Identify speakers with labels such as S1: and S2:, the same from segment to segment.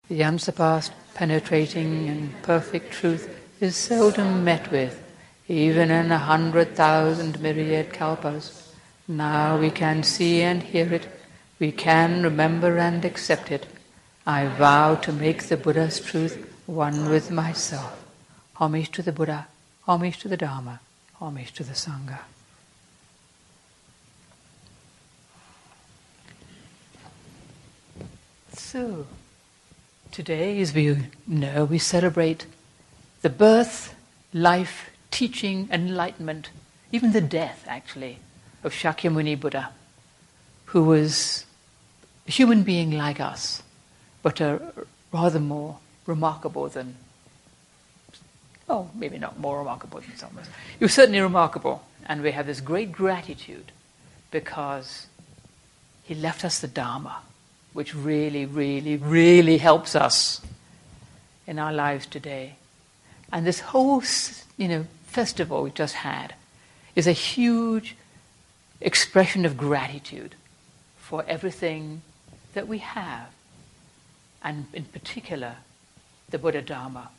S1: The unsurpassed, penetrating and perfect truth is seldom met with, even in 100,000 myriad kalpas. Now we can see and hear it, we can remember and accept it. I vow to make the Buddha's truth one with myself. Homage to the Buddha, homage to the Dharma, homage to the Sangha. So, today, as we know, we celebrate the birth, life, teaching, enlightenment, even the death, actually, of Shakyamuni Buddha, who was a human being like us, but rather more remarkable than, oh, maybe not more remarkable than some of us. He was certainly remarkable, and we have this great gratitude because he left us the Dharma, which really, really, really helps us in our lives today. And this whole, festival we just had is a huge expression of gratitude for everything that we have, and in particular, the Buddha Dharma,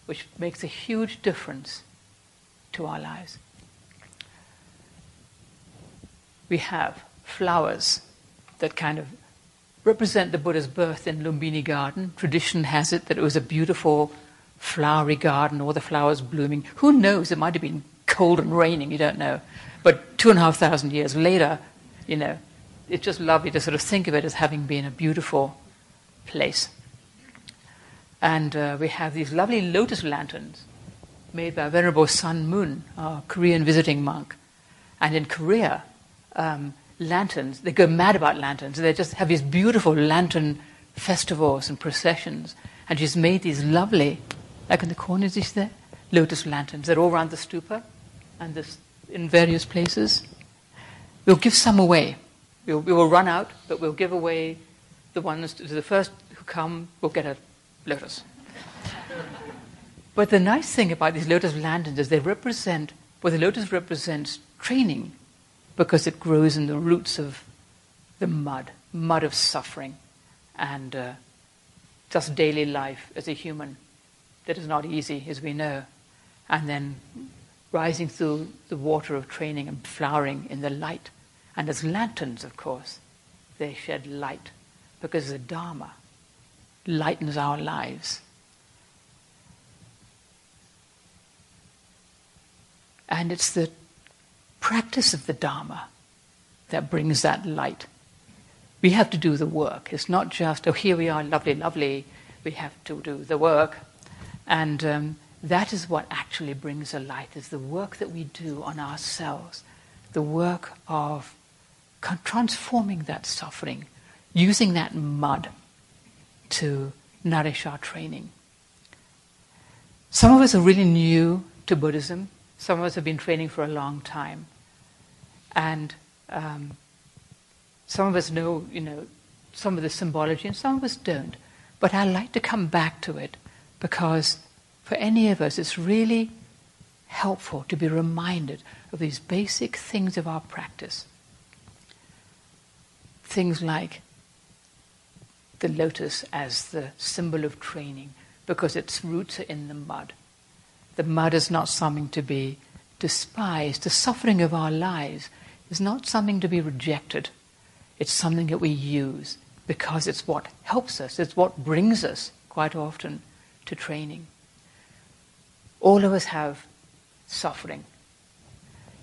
S1: which makes a huge difference to our lives. We have flowers that kind of represent the Buddha's birth in Lumbini Garden. Tradition has it that it was a beautiful flowery garden, all the flowers blooming. Who knows? It might have been cold and raining, you don't know. But 2,500 years later, it's just lovely to sort of think of it as having been a beautiful place. And we have these lovely lotus lanterns made by Venerable Sun Moon, our Korean visiting monk. And in Korea, lanterns, they go mad about lanterns. They just have these beautiful lantern festivals and processions. And she's made these lovely, like in the corners, is there? Lotus lanterns. They're all around the stupa and this, in various places. We'll give some away. We will run out, but we'll give away the ones, to the first who come will get a lotus. But the nice thing about these lotus lanterns is the lotus represents training, because it grows in the roots of the mud of suffering, and just daily life as a human that is not easy, as we know, and then rising through the water of training and flowering in the light. And as lanterns, of course, they shed light, because the Dharma lightens our lives. And it's the practice of the Dharma that brings that light. We have to do the work. It's not just, oh, here we are, lovely, lovely. We have to do the work. And that is what actually brings a light, is the work that we do on ourselves, the work of transforming that suffering, using that mud to nourish our training. Some of us are really new to Buddhism. Some of us have been training for a long time. And some of us know, some of the symbology, and some of us don't. But I like to come back to it, because for any of us, it's really helpful to be reminded of these basic things of our practice. Things like the lotus as the symbol of training, because its roots are in the mud. The mud is not something to be despised. The suffering of our lives is not something to be rejected. It's something that we use, because it's what helps us. It's what brings us, quite often, to training. All of us have suffering.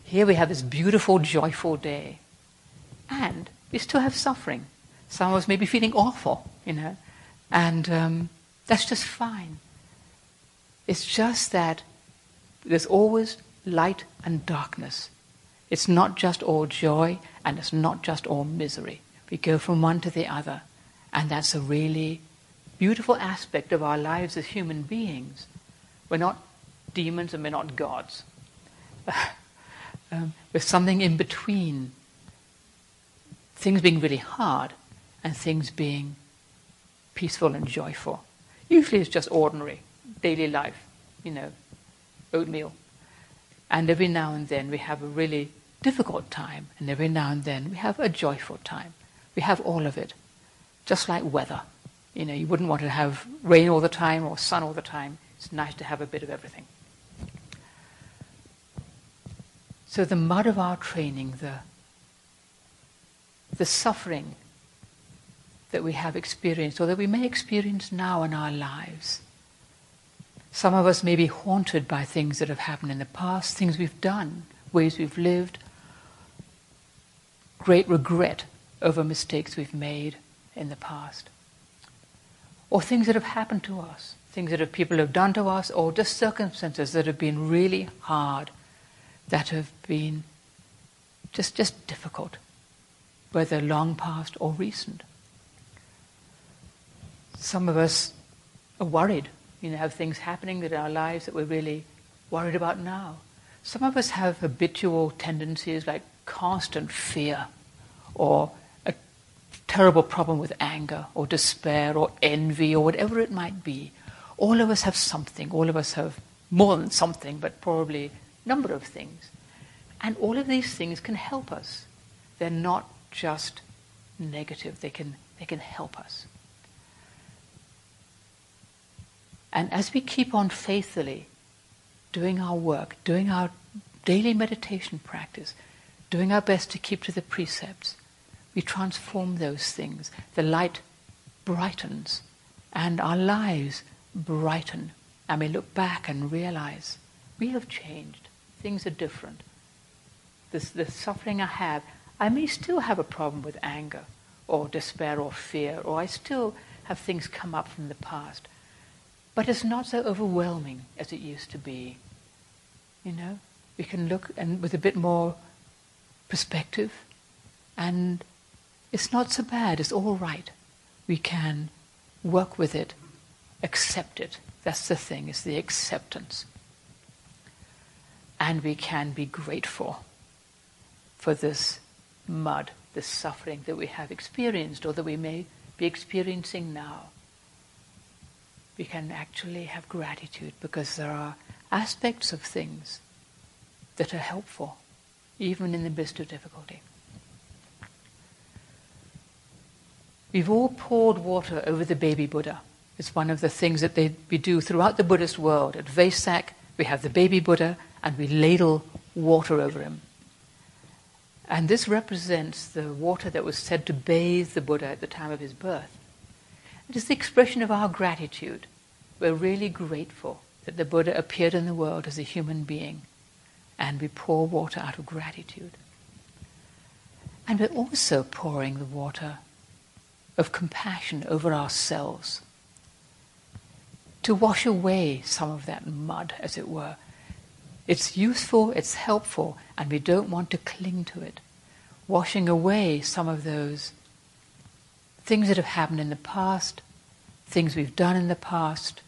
S1: Here we have this beautiful, joyful day. And we still have suffering. Some of us may be feeling awful, and that's just fine. It's just that there's always light and darkness. It's not just all joy, and it's not just all misery. We go from one to the other, and that's a really beautiful aspect of our lives as human beings. We're not demons and we're not gods. We're something in between things being really hard and things being peaceful and joyful. Usually it's just ordinary, daily life, oatmeal. And every now and then we have a really difficult time, and every now and then we have a joyful time. We have all of it, just like weather. You wouldn't want to have rain all the time or sun all the time. It's nice to have a bit of everything. So the mud of our training, the suffering that we have experienced, or that we may experience now in our lives. Some of us may be haunted by things that have happened in the past, things we've done, ways we've lived, great regret over mistakes we've made in the past. Or things that have happened to us, things that people have done to us, or just circumstances that have been really hard, that have been just difficult, whether long past or recent. Some of us are worried, have things happening in our lives that we're really worried about now. Some of us have habitual tendencies like constant fear, or a terrible problem with anger, or despair, or envy, or whatever it might be. All of us have something. All of us have more than something, but probably a number of things. And all of these things can help us. They're not just negative. They can help us. And as we keep on faithfully doing our work, doing our daily meditation practice, doing our best to keep to the precepts, we transform those things. The light brightens, and our lives brighten. And we look back and realize we have changed. Things are different. The suffering I may still have a problem with anger or despair or fear, or I still have things come up from the past. But it's not so overwhelming as it used to be. We can look and with a bit more perspective, and it's not so bad, it's all right. We can work with it, accept it. That's the thing, it's the acceptance. And we can be grateful for this mud, this suffering that we have experienced or that we may be experiencing now. We can actually have gratitude because there are aspects of things that are helpful, even in the midst of difficulty. We've all poured water over the baby Buddha. It's one of the things that we do throughout the Buddhist world. At Wesak, we have the baby Buddha and we ladle water over him. And this represents the water that was said to bathe the Buddha at the time of his birth. It is the expression of our gratitude. We're really grateful that the Buddha appeared in the world as a human being, and we pour water out of gratitude. And we're also pouring the water of compassion over ourselves to wash away some of that mud, as it were. It's useful, it's helpful, and we don't want to cling to it. Washing away some of those things that have happened in the past, things we've done in the past,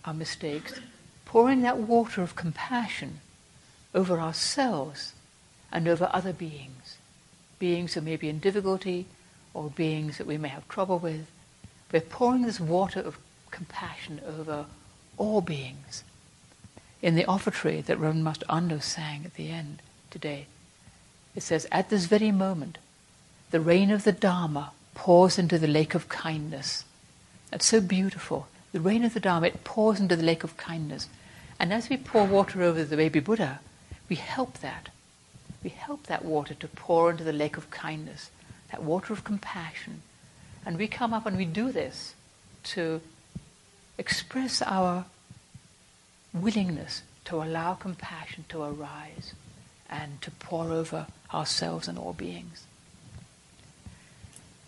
S1: our mistakes, pouring that water of compassion over ourselves and over other beings who may be in difficulty or beings that we may have trouble with. We're pouring this water of compassion over all beings. In the offertory that Reverend Master Ando sang at the end today, it says, "At this very moment, the rain of the Dharma pours into the lake of kindness." That's so beautiful. The rain of the Dharma, it pours into the lake of kindness. And as we pour water over the baby Buddha, we help that. We help that water to pour into the lake of kindness, that water of compassion. And we come up and we do this to express our willingness to allow compassion to arise and to pour over ourselves and all beings.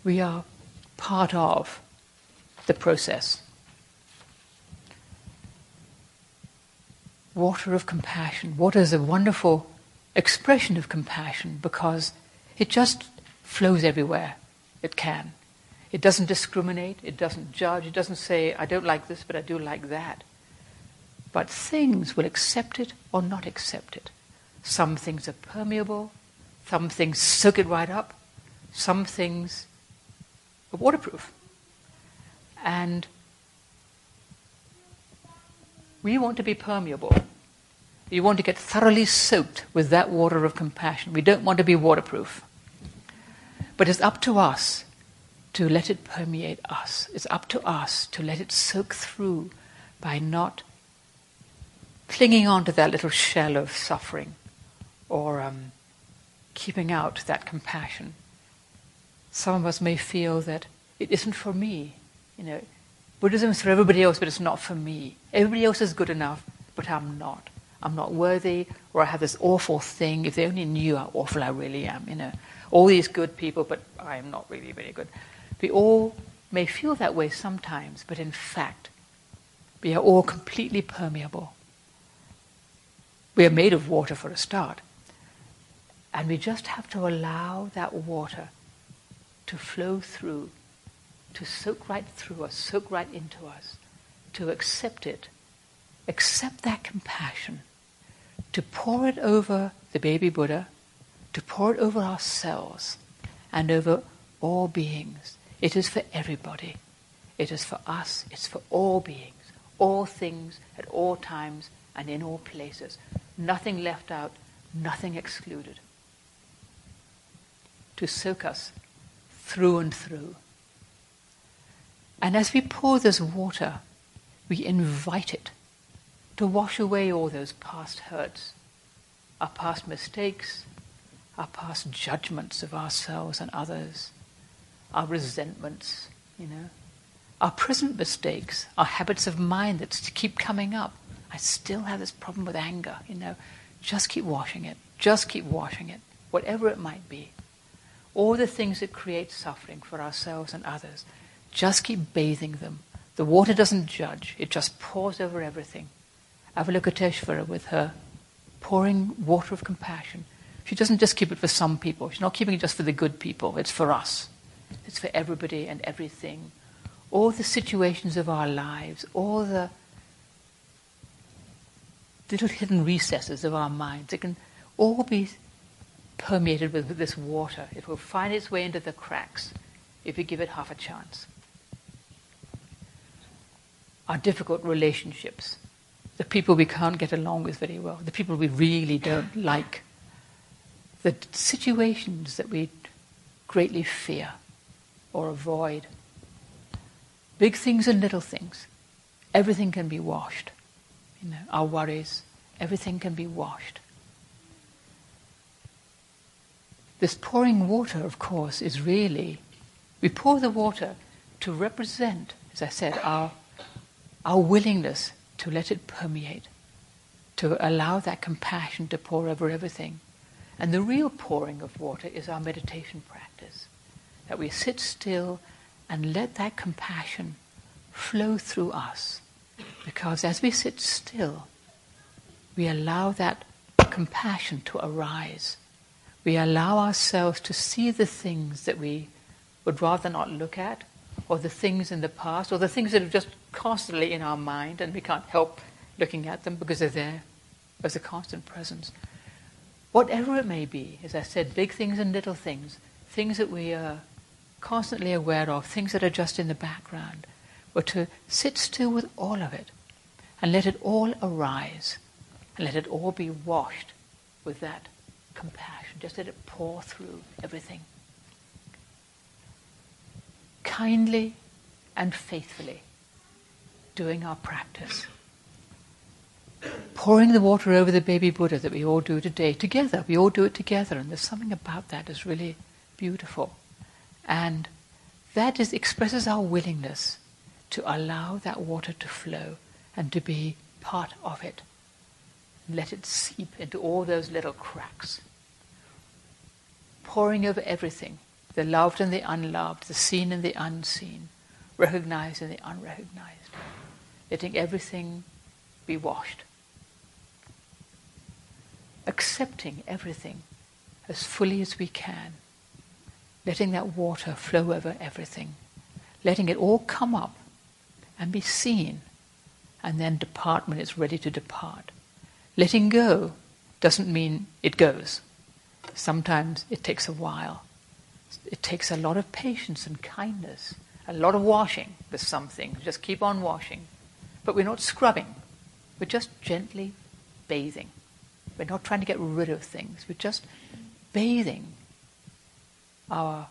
S1: We are part of the process. Water of compassion. Water is a wonderful expression of compassion because it just flows everywhere it can. It doesn't discriminate, it doesn't judge, it doesn't say, I don't like this, but I do like that. But things will accept it or not accept it. Some things are permeable, some things soak it right up, some things are waterproof. And we want to be permeable. We want to get thoroughly soaked with that water of compassion. We don't want to be waterproof. But it's up to us to let it permeate us. It's up to us to let it soak through by not clinging on to that little shell of suffering or keeping out that compassion. Some of us may feel that it isn't for me. Buddhism is for everybody else, but it's not for me. Everybody else is good enough, but I'm not. I'm not worthy, or I have this awful thing. If they only knew how awful I really am, All these good people, but I am not really very good. We all may feel that way sometimes, but in fact, we are all completely permeable. We are made of water for a start. And we just have to allow that water to flow through, to soak right through us, soak right into us, to accept it, accept that compassion, to pour it over the baby Buddha, to pour it over ourselves and over all beings. It is for everybody. It is for us. It's for all beings, all things, at all times, and in all places. Nothing left out, nothing excluded. To soak us through and through. And as we pour this water, we invite it to wash away all those past hurts, our past mistakes, our past judgments of ourselves and others, our resentments, our present mistakes, our habits of mind that keep coming up. I still have this problem with anger, Just keep washing it. Just keep washing it, whatever it might be. All the things that create suffering for ourselves and others, just keep bathing them. The water doesn't judge. It just pours over everything. Avalokiteshvara, with her pouring water of compassion, she doesn't just keep it for some people. She's not keeping it just for the good people. It's for us. It's for everybody and everything. All the situations of our lives, all the little hidden recesses of our minds, it can all be permeated with this water. It will find its way into the cracks if we give it half a chance. Our difficult relationships, the people we can't get along with very well, the people we really don't like, the situations that we greatly fear or avoid, big things and little things, everything can be washed. Our worries, everything can be washed. This pouring water, of course, is really, we pour the water to represent, as I said, our willingness to let it permeate, to allow that compassion to pour over everything. And the real pouring of water is our meditation practice, that we sit still and let that compassion flow through us. Because as we sit still, we allow that compassion to arise. We allow ourselves to see the things that we would rather not look at, or the things in the past, or the things that are just constantly in our mind and we can't help looking at them because they're there as a constant presence. Whatever it may be, as I said, big things and little things, things that we are constantly aware of, things that are just in the background, but to sit still with all of it and let it all arise and let it all be washed with that compassion. Just let it pour through everything. Kindly and faithfully doing our practice. Pouring the water over the baby Buddha that we all do today, together. We all do it together, and there's something about that that's really beautiful. And that expresses our willingness to allow that water to flow and to be part of it. Let it seep into all those little cracks. Pouring over everything, the loved and the unloved, the seen and the unseen, recognized and the unrecognized. Letting everything be washed. Accepting everything as fully as we can. Letting that water flow over everything. Letting it all come up and be seen, and then depart when it's ready to depart. Letting go doesn't mean it goes. Sometimes it takes a while. It takes a lot of patience and kindness, a lot of washing with some things. Just keep on washing. But we're not scrubbing. We're just gently bathing. We're not trying to get rid of things. We're just bathing our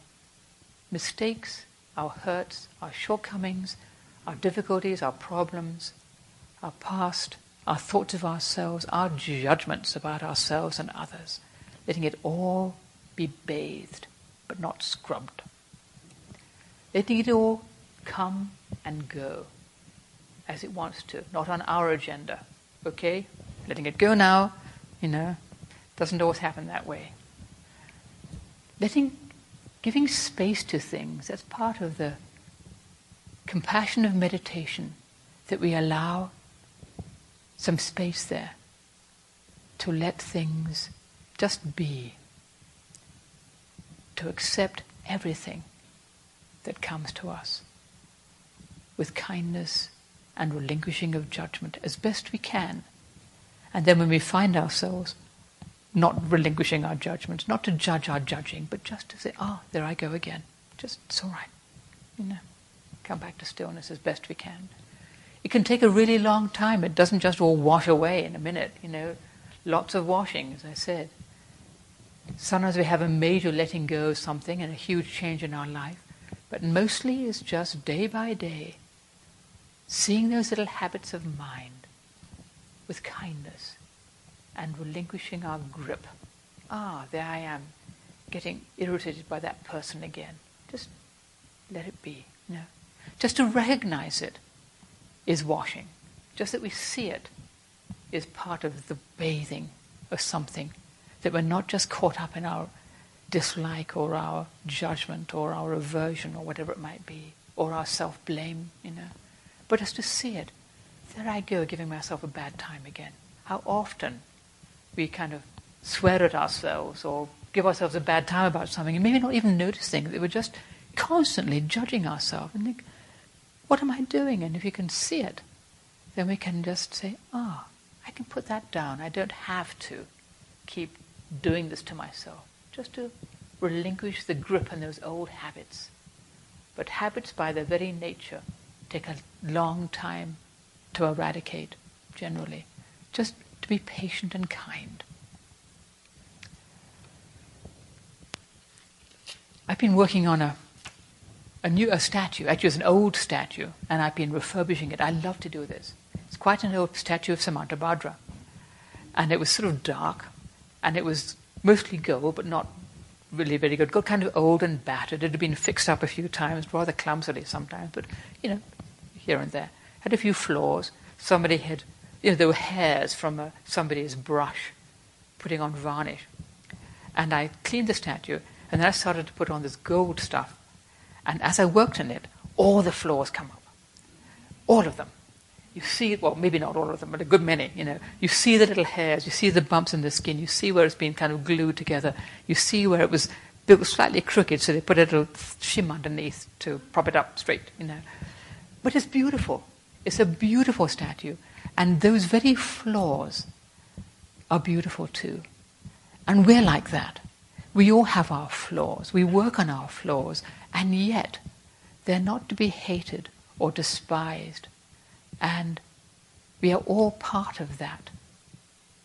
S1: mistakes, our hurts, our shortcomings, our difficulties, our problems, our past, our thoughts of ourselves, our judgments about ourselves and others, letting it all be bathed, but not scrubbed. Letting it all come and go as it wants to, not on our agenda. Okay? Letting it go now, doesn't always happen that way. Giving space to things, that's part of the compassion of meditation, that we allow some space there to let things just be, to accept everything that comes to us with kindness and relinquishing of judgment as best we can. And then when we find ourselves not relinquishing our judgments, not to judge our judging, but just to say, there I go again. It's all right. Come back to stillness as best we can. It can take a really long time. It doesn't just all wash away in a minute, Lots of washing, as I said. Sometimes we have a major letting go of something and a huge change in our life. But mostly it's just day by day, seeing those little habits of mind with kindness and relinquishing our grip. There I am, getting irritated by that person again. Just let it be. Just to recognize it is washing. Just that we see it is part of the bathing of something, that we're not just caught up in our dislike or our judgment or our aversion or whatever it might be, or our self-blame, but just to see it. There I go, giving myself a bad time again. How often we kind of swear at ourselves or give ourselves a bad time about something and maybe not even noticing that we're just constantly judging ourselves and think, what am I doing? And if you can see it, then we can just say, I can put that down. I don't have to keep doing this to myself. Just to relinquish the grip on those old habits. But habits by their very nature take a long time to eradicate, generally. Just to be patient and kind. I've been working on a statue. Actually, it's an old statue, and I've been refurbishing it. I love to do this. It's quite an old statue of Samantabhadra. And it was sort of dark, and it was mostly gold, but not really very good. Got kind of old and battered. It had been fixed up a few times, rather clumsily sometimes, but, here and there. Had a few flaws. Somebody had, there were hairs from somebody's brush putting on varnish. And I cleaned the statue, and then I started to put on this gold stuff. And as I worked on it, all the flaws come up. All of them. You see, well, maybe not all of them, but a good many, You see the little hairs, you see the bumps in the skin, you see where it's been kind of glued together, you see where it was built slightly crooked, so they put a little shim underneath to prop it up straight, But it's beautiful. It's a beautiful statue. And those very flaws are beautiful too. And we're like that. We all have our flaws. We work on our flaws. And yet, they're not to be hated or despised. And we are all part of that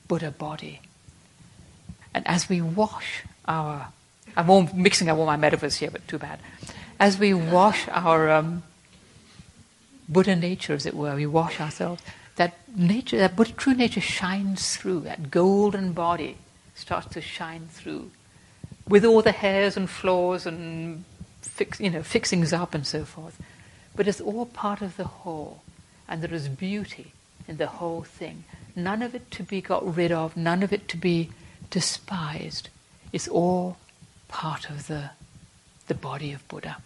S1: Buddha body. And as we wash I'm all mixing up all my metaphors here, but too bad. As we wash our Buddha nature, as it were, we wash ourselves, that nature, that Buddha true nature shines through, that golden body starts to shine through, with all the hairs and flaws and fixings up and so forth. But it's all part of the whole. And there is beauty in the whole thing. None of it to be got rid of, none of it to be despised. It's all part of the body of Buddha.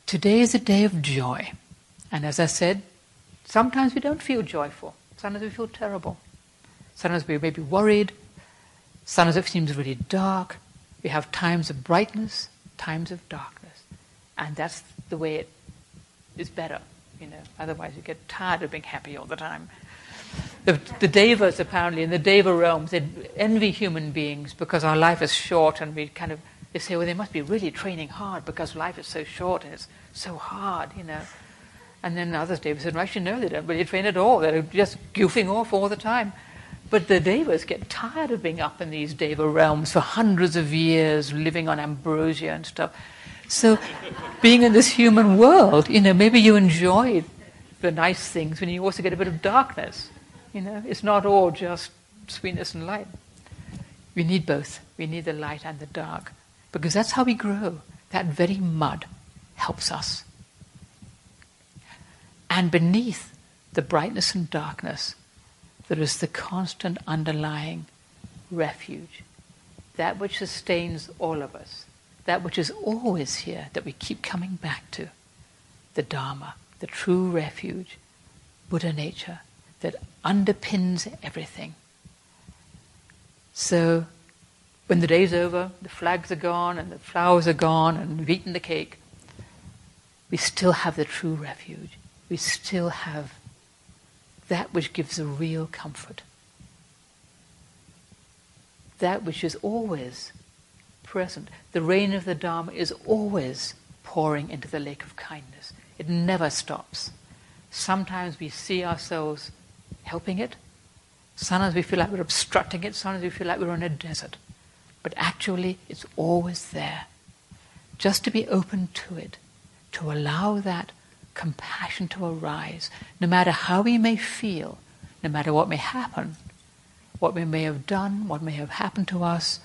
S1: Today is a day of joy. And as I said, sometimes we don't feel joyful. Sometimes we feel terrible. Sometimes we may be worried. Sometimes it seems really dark. We have times of brightness, times of darkness. And that's the way it is better, Otherwise you get tired of being happy all the time. The Devas, apparently, in the Deva realms, they envy human beings because our life is short, and they say, well, they must be really training hard because life is so short and it's so hard, And then others, Devas said, well, actually, no, they don't really train at all. They're just goofing off all the time. But the devas get tired of being up in these deva realms for hundreds of years, living on ambrosia and stuff. So being in this human world, maybe you enjoy the nice things when you also get a bit of darkness. It's not all just sweetness and light. We need both. We need the light and the dark. Because that's how we grow. That very mud helps us. And beneath the brightness and darkness, there is the constant underlying refuge. That which sustains all of us. That which is always here, that we keep coming back to. The Dharma, the true refuge, Buddha nature, that underpins everything. So, when the day's over, the flags are gone and the flowers are gone and we've eaten the cake, we still have the true refuge. We still have that which gives a real comfort. That which is always present. The rain of the Dharma is always pouring into the lake of kindness. It never stops. Sometimes we see ourselves helping it. Sometimes we feel like we're obstructing it. Sometimes we feel like we're in a desert. But actually, it's always there. Just to be open to it, to allow that compassion to arise, no matter how we may feel, no matter what may happen, what we may have done, what may have happened to us,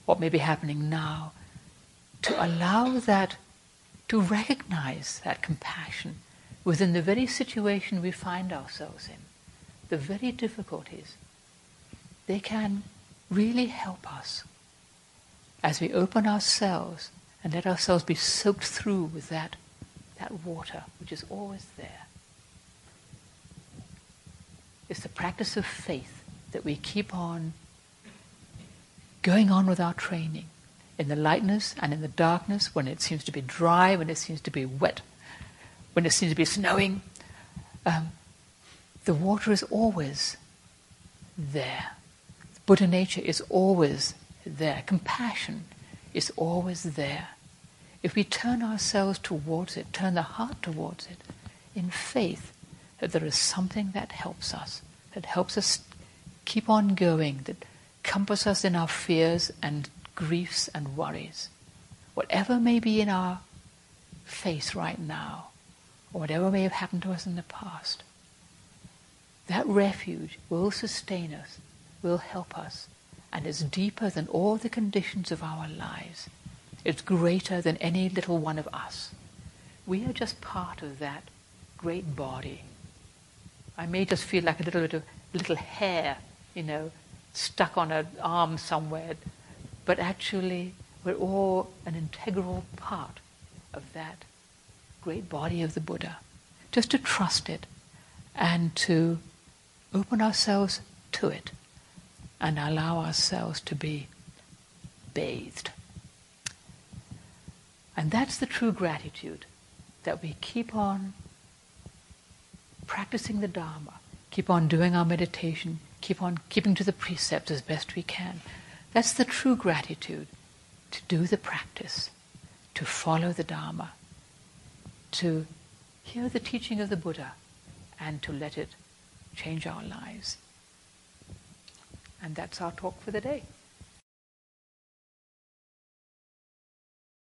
S1: what may be happening now, to allow that, to recognize that compassion within the very situation we find ourselves in, the very difficulties. They can really help us as we open ourselves and let ourselves be soaked through with that water which is always there. It's the practice of faith that we keep on going on with our training in the lightness and in the darkness, when it seems to be dry, when it seems to be wet, when it seems to be snowing. The water is always there. Buddha nature is always there. Compassion is always there. If we turn ourselves towards it, turn the heart towards it, in faith that there is something that helps us keep on going, that comforts us in our fears and griefs and worries. Whatever may be in our face right now, or whatever may have happened to us in the past, that refuge will sustain us, will help us, and is deeper than all the conditions of our lives. It's greater than any little one of us. We are just part of that great body. I may just feel like a little hair, stuck on an arm somewhere, but actually we're all an integral part of that great body of the Buddha. Just to trust it and to open ourselves to it and allow ourselves to be bathed. And that's the true gratitude, that we keep on practicing the Dharma, keep on doing our meditation, keep on keeping to the precepts as best we can. That's the true gratitude, to do the practice, to follow the Dharma, to hear the teaching of the Buddha, and to let it change our lives. And that's our talk for the day.